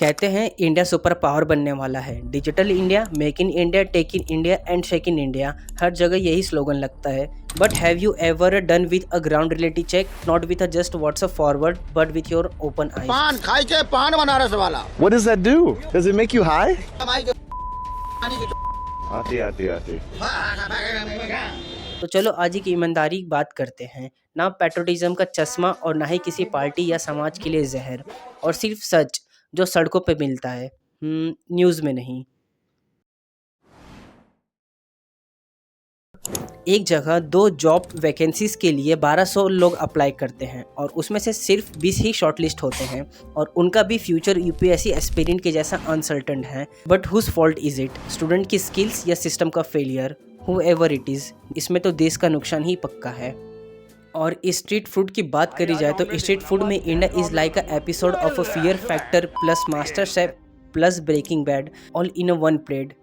कहते हैं India super power बनने वाला है। Digital India, make in India, take in India and shake in India, हर जगह यही स्लोगन लगता है। But have you ever done with a ground reality check, not with a just WhatsApp forward but with your open eyes. पान खाई के पान बनारस वाला। What does that do? Does it make you high? आती। तो चलो आज ही की ईमानदारी बात करते हैं। ना पैट्रोटिज्म का चश्मा और ना ही किसी पार्टी या समाज के लिए जहर, और सिर्फ सच जो सड़कों पे मिलता है, न्यूज़ में नहीं। एक जगह 2 जॉब वैकेंसीज के लिए 1200 लोग अप्लाई करते हैं और उसमें से सिर्फ 20 ही शॉर्टलिस्ट होते हैं, और उनका भी फ्यूचर यूपीएससी एस्पिरेंट के जैसा अनसर्टन है। But whose fault is it? Student की स्किल्स या सिस्टम का फेलियर? हुएवर इट इज़, इसमें तो देश का नुकसान ही पक्का है। और स्ट्रीट फूड की बात करी जाए तो स्ट्रीट फूड में India is like a episode of a Fear Factor plus MasterChef plus Breaking Bad all in a one plate.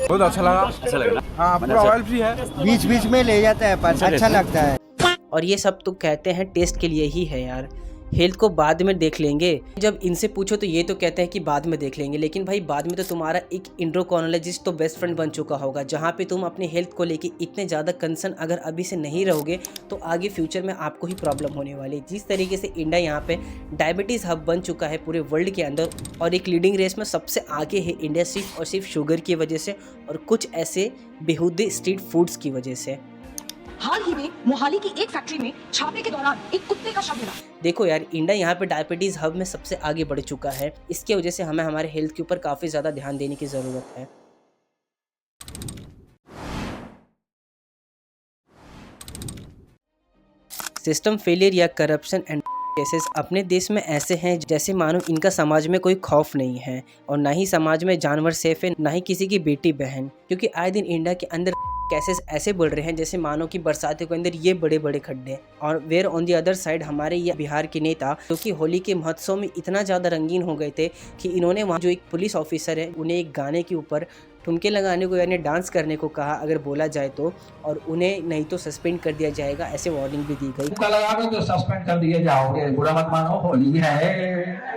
बहुत अच्छा लगा। हाँ, पूरा ऑयल फ्री है, बीच बीच में ले जाता है पर अच्छा लगता है। और ये सब तो कहते हैं टेस्ट के लिए ही है यार, हेल्थ को बाद में देख लेंगे। जब इनसे पूछो तो ये तो कहते हैं कि बाद में देख लेंगे, लेकिन भाई बाद में तो तुम्हारा एक इंड्रोक्रोनोलॉजिस्ट तो बेस्ट फ्रेंड बन चुका होगा, जहाँ पे तुम अपने हेल्थ को लेके इतने ज़्यादा कंसर्न अगर अभी से नहीं रहोगे तो आगे फ्यूचर में आपको ही प्रॉब्लम होने वाली है। जिस तरीके से इंडिया यहाँ पे डायबिटीज़ हब बन चुका है पूरे वर्ल्ड के अंदर, और एक लीडिंग रेस में सबसे आगे है इंडिया सिर्फ और सिर्फ शुगर की वजह से और कुछ ऐसे बेहूदे स्ट्रीट फूड्स की वजह से। हाल ही में मोहाली की एक फैक्ट्री में छापे के दौरान एक कुत्ते का शव मिला। देखो यार, इंडिया यहाँ पे डायबिटीज़ हब में सबसे आगे बढ़ चुका है। इसके वजह से हमें हमारे हेल्थ के ऊपर काफ़ी ज़्यादा ध्यान देने की ज़रूरत है। सिस्टम फेलियर या करप्शन एंड केसेस अपने देश में ऐसे हैं जैसे मानो इनका समाज में कोई खौफ नहीं है, और ना ही समाज में जानवर सेफ है, ना ही किसी की बेटी बहन, क्योंकि आए दिन इंडिया के अंदर केसेस ऐसे बढ़ रहे हैं जैसे मानो कि बरसातों के अंदर ये बड़े बड़े खड्डे। और where on the other side हमारे ये बिहार के नेता जो कि होली के महोत्सव में इतना ज़्यादा रंगीन हो गए थे कि इन्होंने वहाँ जो एक पुलिस ऑफिसर है उन्हें एक गाने के ऊपर ठुमके लगाने को यानी डांस करने को कहा अगर बोला जाए तो, और उन्हें नहीं तो सस्पेंड कर दिया जाएगा, ऐसे वार्निंग भी दी गई। तो सस्पेंड कर दिए जाओगे, बुरा मत मानो, होली है।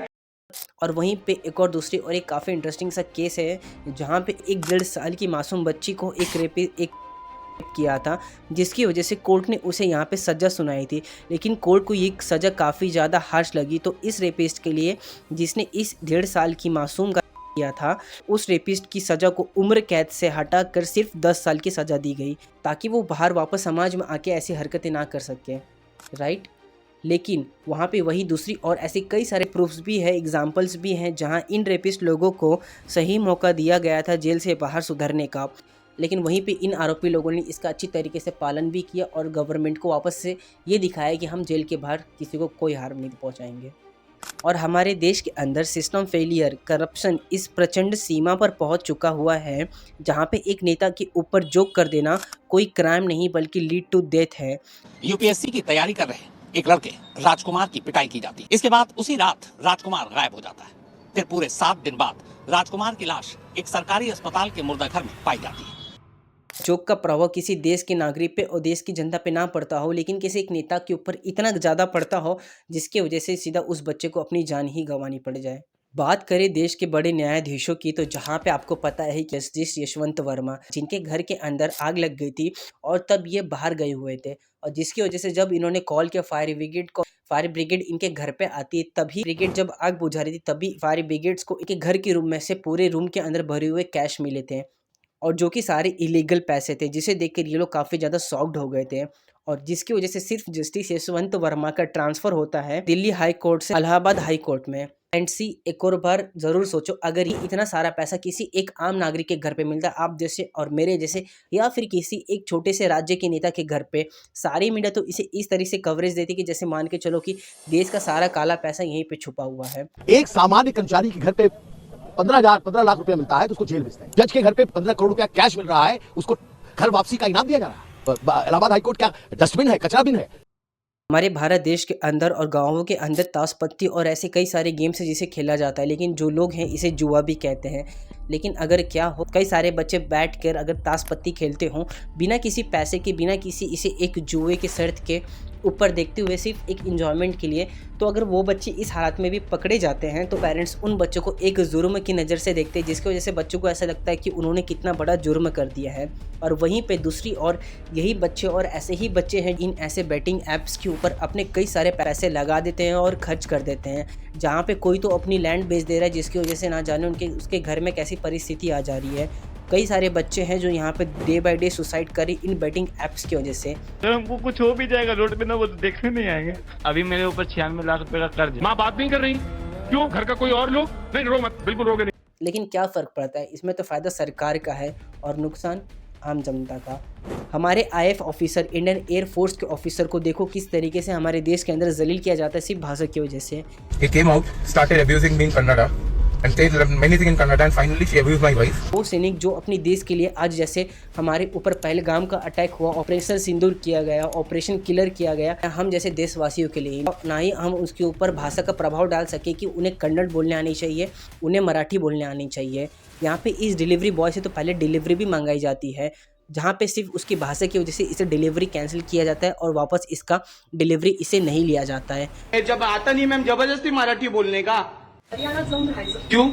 और वहीं पे एक और दूसरी और एक काफ़ी इंटरेस्टिंग सा केस है जहाँ पे 1.5 साल की मासूम बच्ची को एक किया था, जिसकी वजह से कोर्ट ने उसे यहाँ पे सज़ा सुनाई थी, लेकिन कोर्ट को ये सज़ा काफ़ी ज़्यादा हार्श लगी। तो इस रेपिस्ट के लिए जिसने इस 1.5 साल की मासूम का किया था, उस रेपिस्ट की सज़ा को उम्र कैद से हटा कर सिर्फ 10 साल की सज़ा दी गई, ताकि वो बाहर वापस समाज में आके ऐसी हरकतें ना कर सके, राइट। लेकिन वहाँ पे वही दूसरी और ऐसे कई सारे प्रूफ्स भी है, एग्जाम्पल्स भी हैं जहाँ इन रेपिस्ट लोगों को सही मौका दिया गया था जेल से बाहर सुधरने का, लेकिन वहीं पे इन आरोपी लोगों ने इसका अच्छी तरीके से पालन भी किया और गवर्नमेंट को वापस से ये दिखाया कि हम जेल के बाहर किसी को कोई हार्म नहीं पहुँचाएंगे। और हमारे देश के अंदर सिस्टम फेलियर, करप्शन इस प्रचंड सीमा पर पहुंच चुका हुआ है जहां पे एक नेता के ऊपर जोक कर देना कोई क्राइम नहीं बल्कि लीड टू डेथ है। यूपीएससी की तैयारी कर रहे एक लड़के राजकुमार की पिटाई की जाती है। इसके बाद उसी रात राजकुमार गायब हो जाता है। फिर पूरे 7 दिन बाद राजकुमार की लाश एक सरकारी अस्पताल के मुर्दाघर में पाई जाती है। जोक का प्रभाव किसी देश के नागरिक पे और देश की जनता पे ना पड़ता हो, लेकिन किसी एक नेता के ऊपर इतना ज़्यादा पड़ता हो जिसकी वजह से सीधा उस बच्चे को अपनी जान ही गंवानी पड़ जाए। बात करें देश के बड़े न्यायाधीशों की, तो जहाँ पे आपको पता है कि जस्टिस यशवंत वर्मा, जिनके घर के अंदर आग लग गई थी और तब ये बाहर गए हुए थे, और जिसकी वजह से जब इन्होंने कॉल किया फायर ब्रिगेड इनके घर पे आती है, तभी ब्रिगेड जब आग बुझा रही थी तभी फायर ब्रिगेड्स को इनके घर के रूम में से पूरे रूम के अंदर भरे हुए कैश मिले थे, और जो कि सारे इलीगल पैसे थे, जिसे देखकर ये लोग काफ़ी ज़्यादा शॉक्ड हो गए थे, और जिसकी वजह से सिर्फ जस्टिस यशवंत वर्मा का ट्रांसफ़र होता है दिल्ली हाई कोर्ट से इलाहाबाद हाई कोर्ट में। एंड सी, एक और बार ज़रूर सोचो, अगर ये इतना सारा पैसा किसी एक आम नागरिक के घर पे मिलता, आप जैसे और मेरे जैसे, या फिर किसी एक छोटे से राज्य के नेता के घर पे, सारी मीडिया तो इसे इस तरह से कवरेज देती कि जैसे मान के चलो कि देश का सारा काला पैसा यहीं पे छुपा हुआ है। एक सामान्य कर्मचारी के घर पे 15 लाख रुपया मिलता है तो उसको जेल भेजते हैं। जज के घर पे 15 करोड़ रुपया कैश मिल रहा है, उसको घर वापसी का इनाम दिया जा रहा है। इलाहाबाद हाईकोर्ट क्या डस्टबिन है, कचरा बिन है? हमारे भारत देश के अंदर और गांवों के अंदर ताश पत्ती और ऐसे कई सारे गेम्स हैं जिसे खेला जाता है, लेकिन जो लोग हैं इसे जुआ भी कहते हैं। लेकिन अगर क्या हो, कई सारे बच्चे बैठकर अगर ताश पत्ती खेलते हों बिना किसी पैसे के, बिना किसी इसे एक जुए के शर्त के ऊपर देखते हुए, सिर्फ एक इंजॉयमेंट के लिए, तो अगर वो बच्चे इस हालत में भी पकड़े जाते हैं तो पेरेंट्स उन बच्चों को एक जुर्म की नज़र से देखते हैं, जिसकी वजह से बच्चों को ऐसा लगता है कि उन्होंने कितना बड़ा जुर्म कर दिया है। और वहीं पे दूसरी ओर यही बच्चे और ऐसे ही बच्चे हैं इन ऐसे बेटिंग ऐप्स के ऊपर अपने कई सारे पैसे लगा देते हैं और खर्च कर देते हैं, जहाँ पे कोई तो अपनी लैंड बेच दे रहा है, जिसकी वजह से ना जाने उसके घर में कैसी परिस्थिति आ जा रही है। कई सारे बच्चे हैं जो यहाँ पे डे बाय डे सुसाइड करें इन बेटिंग ऐप्स की वजह से। अगर हमको कुछ हो भी जाएगा रोड पे ना, वो तो देखने नहीं आएंगे। अभी मेरे ऊपर 96 लाख रुपए का कर्ज है। माँ बात नहीं कर रही, क्यों? घर का कोई और लोग नहीं, रो मत, बिल्कुल रोगे नहीं। लेकिन क्या फ़र्क पड़ता है, इसमें तो फ़ायदा सरकार का है और नुकसान आम जनता का। हमारे IAF officer, Indian air force के ऑफिसर को देखो किस तरीके से हमारे देश के अंदर जलील किया जाता है सिर्फ भाषा की वजह से। He came out, started abusing me in Kannada and said many things in Kannada and finally she abused my wife. वो सैनिक जो अपनी देश के लिए आज जैसे हमारे ऊपर पहलगाम का अटैक हुआ, ऑपरेशन सिंदूर किया गया, ऑपरेशन किलर किया गया, हम जैसे देशवासियों के लिए ना ही हम उसके ऊपर भाषा का प्रभाव डाल सके कि उन्हें कन्नड़ बोलने आनी चाहिए, उन्हें मराठी बोलने आनी चाहिए। यहाँ पे इस डिलीवरी बॉय से तो पहले डिलीवरी भी मंगाई जाती है, जहाँ पे सिर्फ उसकी भाषा की वजह से इसे डिलीवरी कैंसिल किया जाता है और वापस इसका डिलीवरी इसे नहीं लिया जाता है। जब आता नहीं मैम जबरदस्ती मराठी बोलने का, क्यों?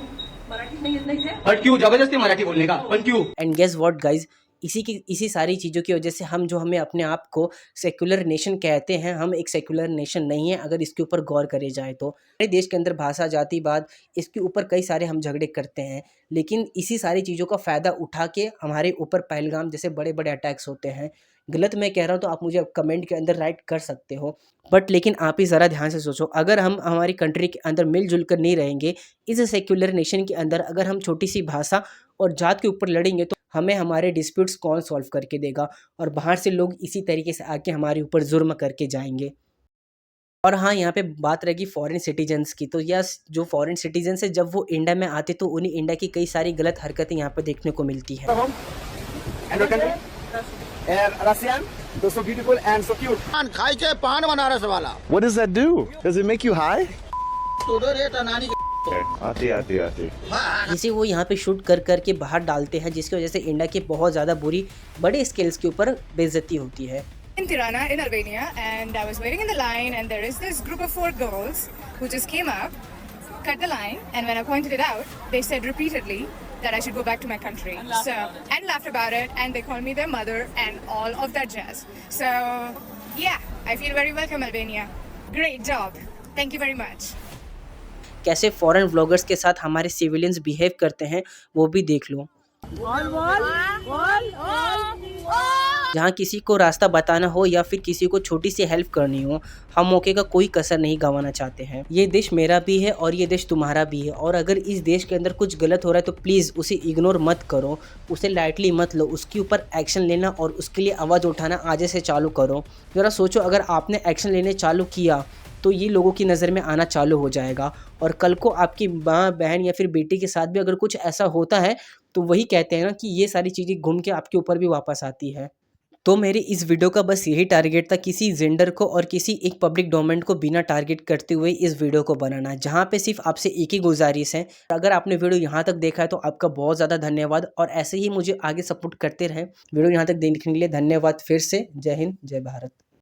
मराठी नहीं येत नाही ते? और क्यों जबरदस्ती मराठी बोलने का, पर क्यों? एंड गेस व्हाट गाइज, इसी सारी चीज़ों की वजह से हमें अपने आप को सेक्युलर नेशन कहते हैं, हम एक सेक्युलर नेशन नहीं है अगर इसके ऊपर गौर करे जाए तो। हमारे देश के अंदर भाषा, जातिवाद, इसके ऊपर कई सारे हम झगड़े करते हैं, लेकिन इसी सारी चीज़ों का फ़ायदा उठा के हमारे ऊपर पहलगाम जैसे बड़े बड़े अटैक्स होते हैं। गलत मैं कह रहा हूँ तो आप मुझे कमेंट के अंदर राइट कर सकते हो, बट लेकिन आप ही ज़रा ध्यान से सोचो, अगर हम हमारी कंट्री के अंदर मिलजुल कर नहीं रहेंगे, इस सेक्युलर नेशन के अंदर अगर हम छोटी सी भाषा और जात के ऊपर लड़ेंगे तो हमें हमारे डिस्प्यूट्स कौन सॉल्व करके देगा, और बाहर से लोग इसी तरीके से आके हमारे ऊपर जुर्म करके जाएंगे। और हाँ, यहाँ पे बात रहेगी फॉरेन सिटीजन्स की, तो यस, जो फॉरेन सिटीजन्स है जब वो इंडिया में आते तो उन्हें इंडिया की कई सारी गलत हरकतें यहाँ पर देखने को मिलती है। खाई के पान बनारस वाला। What does that do? Does it make you high? आते आते आते। जिसे वो यहाँ पे शूट कर करके बाहर डालते हैं, जिसकी वजह से इंडिया की बहुत ज़्यादा बुरी बड़े स्केल्स के ऊपर बेइज्जती होती है। In Tirana, in Albania, and I was waiting in the line, and there is this group of 4 girls who just came up, cut the line, and when I pointed it out, they said repeatedly that I should go back to my country. So, and laughed about it, and they called me their mother and all of that jazz. So, yeah, I feel very welcome, Albania. Great job. Thank you very much. कैसे foreign vloggers के साथ हमारे civilians behave करते हैं वो भी देख लो। जहाँ किसी को रास्ता बताना हो या फिर किसी को छोटी सी हेल्प करनी हो, हम मौके का कोई कसर नहीं गंवाना चाहते हैं। ये देश मेरा भी है और ये देश तुम्हारा भी है, और अगर इस देश के अंदर कुछ गलत हो रहा है तो प्लीज़ उसे इग्नोर मत करो, उसे लाइटली मत लो, उसके ऊपर एक्शन लेना और उसके लिए आवाज़ उठाना आज से चालू करो। ज़रा सोचो, अगर आपने एक्शन लेने चालू किया तो ये लोगों की नज़र में आना चालू हो जाएगा, और कल को आपकी माँ, बहन या फिर बेटी के साथ भी अगर कुछ ऐसा होता है तो वही कहते हैं ना कि ये सारी चीज़ें घूम के आपके ऊपर भी वापस आती है। तो मेरी इस वीडियो का बस यही टारगेट था, किसी जेंडर को और किसी एक पब्लिक डोमेन को बिना टारगेट करते हुए इस वीडियो को बनाना, जहाँ पे सिर्फ आपसे एक ही गुजारिश है, अगर आपने वीडियो यहाँ तक देखा है तो आपका बहुत ज़्यादा धन्यवाद, और ऐसे ही मुझे आगे सपोर्ट करते रहें। वीडियो यहाँ तक देखने के लिए धन्यवाद फिर से। जय हिंद, जय भारत।